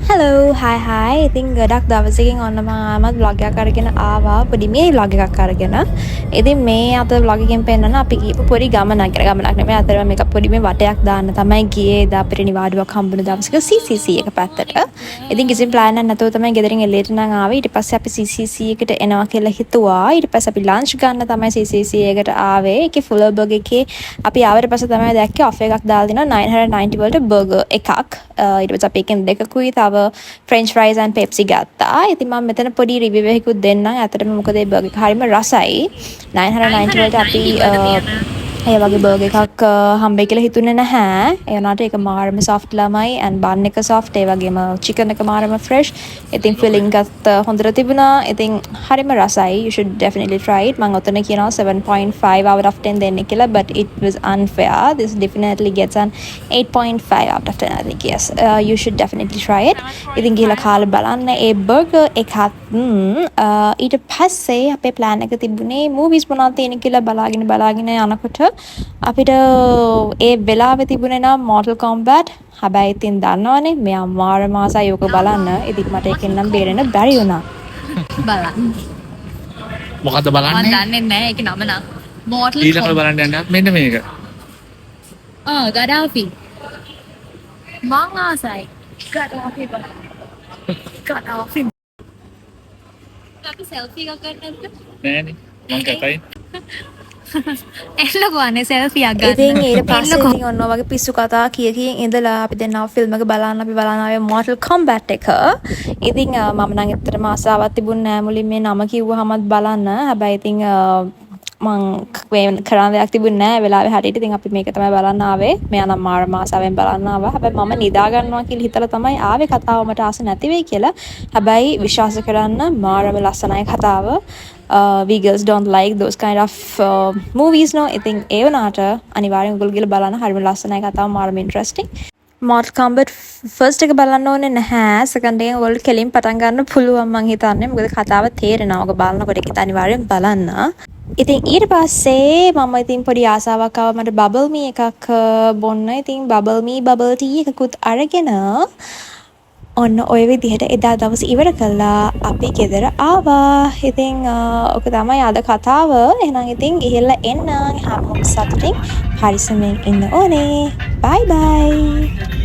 Hello, hi. ඉතින් ගොඩක් දවසකින් ඔන්න මමත් vlog එකක් අරගෙන ආවා. පොඩි මේ vlog එකක් අරගෙන. ඉතින් මේ අත vlog එකෙන් පෙන්නන අපි ගිහපු පොඩි ගමනක් නෙමෙයි. අතරම මේක පොඩි මේ වටයක් දාන්න තමයි ගියේ. එදා අපිට නිවාඩුවක් හම්බුන දවසක CCC එක පැත්තට. ඉතින් කිසිම plan එකක් නැතුව තමයි ගෙදරින් එළියට නම් ආවේ. ඊට පස්සේ අපි CCC එකට එනවා කියලා හිතුවා. ඊට පස්සේ අපි lunch ගන්න තමයි CCC එකට ආවේ. ඒකේ fuller burger එකේ අපි ආවට පස්සේ තමයි දැක්කේ offer එකක් දාලා දෙනවා 990 වලට burger එකක්. ඊට පස්සේ අපි එකෙන් දෙකකුයි තව French fries and Pepsi ගත්තා. ඉතින් මම මෙතන පොඩි review එකකුත් දෙන්නම්. ඇත්තටම මොකද මේ burger එක හරිම රසයි. 990 වලට අපි ඒ වගේ burger එකක් හම්බෙයි කියලා හිතුනේ නැහැ. ඒ වුණාට ඒක මාරම soft ළමයි and bun එක soft. ඒ වගේම chicken එක මාරම fresh. ඉතින් filling එකත් හොඳට තිබුණා. ඉතින් හරිම රසයි. You should definitely try it. මම ඔතන කියනවා 7.5 out of 10 දෙන්න කියලා, but it was unfair. This definitely gets an 8.5 out of 10 I think. Yes. You should definitely try it. ඉතින් ගිහලා කාලා බලන්න ඒ burger එකත් ඊට පස්සේ අපේ plan එක තිබුණේ movies මොනවද තියෙන කියලා බලාගෙන යනකොට අපිට ඒ වෙලාවේ තිබුණේ නම් Mortal Kombat. හැබැයි ඉතින් දන්නවනේ මෙයා මාර මාසයි ඔක බලන්න. ඉතින් මට ඒකෙන් නම් බේරෙන්න බැරි වුණා. බලන්න. මොකද්ද බලන්නේ? මම දන්නේ නැහැ ඒකේ නම නම්. Mortal Kombat. ඊළඟට බලන්න යන්න මෙන්න මේක. Gaddafi. මං ආසයි. Gaddafi බලන්න. Gaddafi. අපි selfie එකක් ගන්න නැද්ද? නෑනේ. මං කැපයි. එල්ලකෝ අනේ selfie එකක් ගන්න. ඉතින් ඊට පස්සේ ඉතින් ඔන්න වගේ පිස්සු කතා කිය ඉඳලා අපි දෙන්නා ෆිල්ම් එක බලන්න ආවේ Mortal Kombat එක. ඉතින් මම නම් ඇත්තටම ආසාවක් තිබුණේ නෑ මුලින් මේ නම කිව්වහමත් බලන්න. හැබැයි ඉතින් මං කරන්න දෙයක් තිබුණේ නෑ වෙලාවේ හරියට. ඉතින් අපි මේක තමයි බලන්න ආවේ. මෙයා නම් මාර මාසාවෙන් බලන්න ආවා. හැබැයි මම නිදා ගන්නවා කියලා හිතලා තමයි ආවේ. කතාව මට ආස නැති වෙයි කියලා. හැබැයි විශ්වාස කරන්න මාරම ලස්සනයි කතාව. We girls don't like those kind of movies no. ඉතින් ඒ වුණාට අනිවාර්යෙන් ඔයගොල්ලෝ ගිහලා බලන්න. හරිම ලස්සනයි කතාව, මාරම interesting. Mortal Kombat first එක බලන්න ඕනේ නැහැ. second එකෙන් ඔයගොල්ලෝ කෙලින් පටන් ගන්න පුළුවන් මං හිතන්නේ. මොකද කතාව තේරෙනවා. ඔක බලනකොට ඒක අනිවාර්යෙන් බලන්න. ඉතින් ඊට පස්සේ මම ඉතින් පොඩි ආසාවක් ආවා මට bubble me එකක් බොන්න. ඉතින් bubble me bubble tea එකකුත් අරගෙන ඔන්න ඔය විදිහට එදා දවස් ඉවර කළා අපි ගෙදර ආවා. ඉතින් ඔක තමයි අද කතාව. එහෙනම් ඉතින් ගිහිල්ලා එන්න. හැමෝම සතුටින් පරිස්සමෙන් ඉන්න ඕනේ. bye bye.